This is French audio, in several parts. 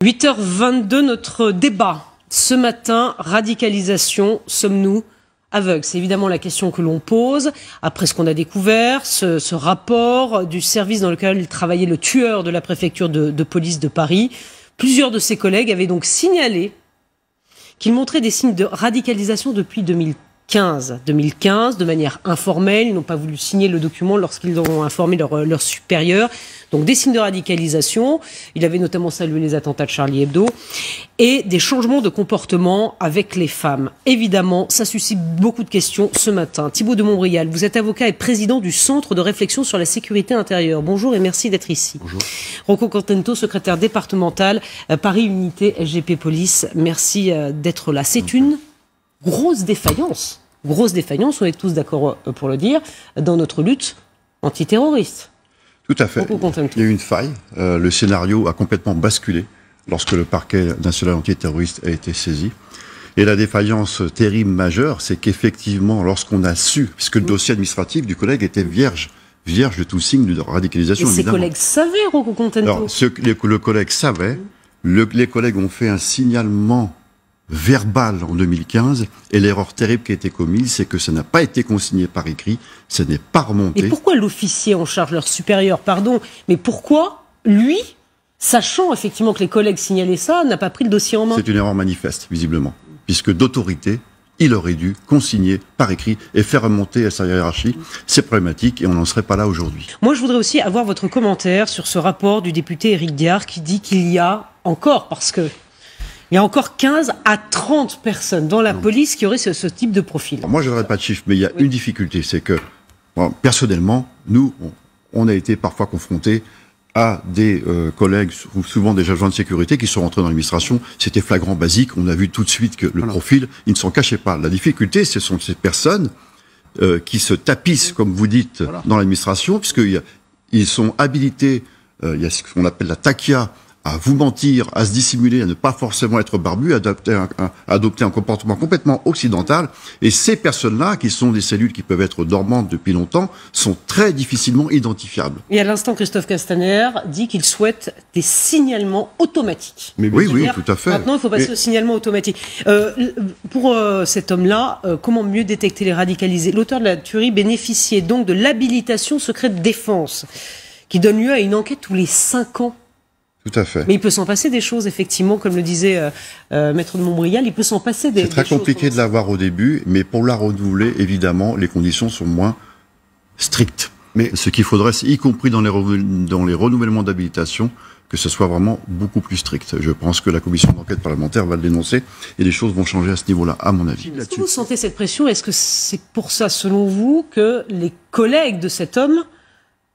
8h22, notre débat. Ce matin, radicalisation, sommes-nous aveugles? C'est évidemment la question que l'on pose. Après ce qu'on a découvert, ce rapport du service dans lequel travaillait le tueur de la préfecture de police de Paris, plusieurs de ses collègues avaient donc signalé qu'il montrait des signes de radicalisation depuis 2015, de manière informelle. Ils n'ont pas voulu signer le document lorsqu'ils ont informé leur supérieur. Donc des signes de radicalisation. Il avait notamment salué les attentats de Charlie Hebdo et des changements de comportement avec les femmes. Évidemment, ça suscite beaucoup de questions ce matin. Thibaut de Montbrial, vous êtes avocat et président du Centre de réflexion sur la sécurité intérieure. Bonjour et merci d'être ici. Bonjour. Rocco Contento, secrétaire départemental Paris Unité SGP Police. Merci d'être là. C'est une grosse défaillance, on est tous d'accord pour le dire, dans notre lutte antiterroriste. Tout à fait. Il y a eu une faille. Le scénario a complètement basculé lorsque le parquet national antiterroriste a été saisi. Et la défaillance terrible majeure, c'est qu'effectivement, lorsqu'on a su, puisque le dossier administratif du collègue était vierge de tout signe de radicalisation. Et ses collègues savaient, Rocco Contento. Alors, le collègue savait. Les collègues ont fait un signalement verbal en 2015, et l'erreur terrible qui a été commise, c'est que ça n'a pas été consigné par écrit, ça n'est pas remonté. Et pourquoi l'officier en charge, leur supérieur, pardon, mais pourquoi lui, sachant effectivement que les collègues signalaient ça, n'a pas pris le dossier en main? C'est une erreur manifeste, visiblement, puisque d'autorité, il aurait dû consigner par écrit et faire remonter à sa hiérarchie. C'est problématique et on n'en serait pas là aujourd'hui. Moi, je voudrais aussi avoir votre commentaire sur ce rapport du député Éric Diard qui dit qu'il y a encore, parce que il y a encore 15 à 30 personnes dans la police qui auraient ce type de profil. Alors moi, je n'aurais pas de chiffres, mais il y a une difficulté, c'est que, personnellement, nous, on a été parfois confrontés à des collègues, souvent des agents de sécurité, qui sont rentrés dans l'administration. C'était flagrant, basique. On a vu tout de suite que le profil, il ne s'en cachait pas. La difficulté, ce sont ces personnes qui se tapissent, comme vous dites, dans l'administration, puisqu'ils sont habilités, il y a ce qu'on appelle la taquia, à vous mentir, à se dissimuler, à ne pas forcément être barbu, à adopter un comportement complètement occidental. Et ces personnes-là, qui sont des cellules qui peuvent être dormantes depuis longtemps, sont très difficilement identifiables. Et à l'instant, Christophe Castaner dit qu'il souhaite des signalements automatiques. Mais oui, tout à fait. Maintenant, il faut passer au signalement automatique. Pour cet homme-là, comment mieux détecter les radicalisés? L'auteur de la tuerie bénéficiait donc de l'habilitation secrète de défense, qui donne lieu à une enquête tous les 5 ans. Tout à fait. Mais il peut s'en passer des choses, effectivement, comme le disait Maître de Montbrial, il peut s'en passer des choses. C'est très compliqué de l'avoir au début, mais pour la renouveler, évidemment, les conditions sont moins strictes. Mais ce qu'il faudrait, y compris dans les renouvellements d'habilitation, que ce soit vraiment beaucoup plus strict. Je pense que la commission d'enquête parlementaire va le dénoncer et les choses vont changer à ce niveau-là, à mon avis. Est-ce que vous sentez cette pression? Est-ce que c'est pour ça, selon vous, que les collègues de cet homme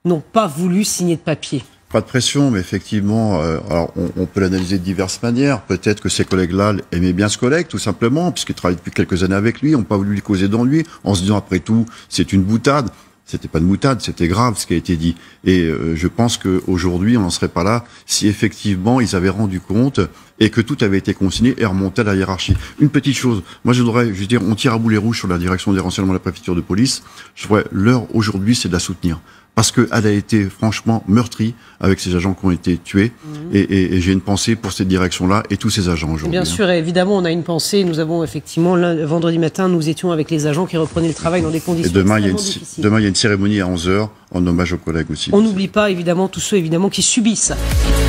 n'ont pas voulu signer de papier? Pas de pression, mais effectivement, alors on peut l'analyser de diverses manières. Peut-être que ces collègues-là aimaient bien ce collègue, tout simplement, puisqu'ils travaillent depuis quelques années avec lui, n'ont pas voulu lui causer d'ennui, en se disant, après tout, c'est une boutade. C'était pas une boutade, c'était grave ce qui a été dit. Et je pense qu'aujourd'hui, on n'en serait pas là si effectivement ils avaient rendu compte et que tout avait été consigné et remonté à la hiérarchie. Une petite chose, moi je voudrais dire, on tire à boulet rouge sur la direction des renseignements de la préfecture de police. Je voudrais, l'heure aujourd'hui, c'est de la soutenir. Parce qu'elle a été franchement meurtrie avec ces agents qui ont été tués. Et j'ai une pensée pour cette direction-là et tous ces agents aujourd'hui. Bien sûr, évidemment, on a une pensée. Nous avons effectivement, vendredi matin, nous étions avec les agents qui reprenaient le travail dans des conditions extrêmement difficiles. Demain, il y a une cérémonie à 11h en hommage aux collègues aussi. On n'oublie pas, évidemment, tous ceux qui subissent.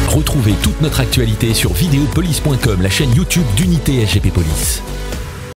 Retrouvez toute notre actualité sur videopolice.com, la chaîne YouTube d'Unité SGP Police.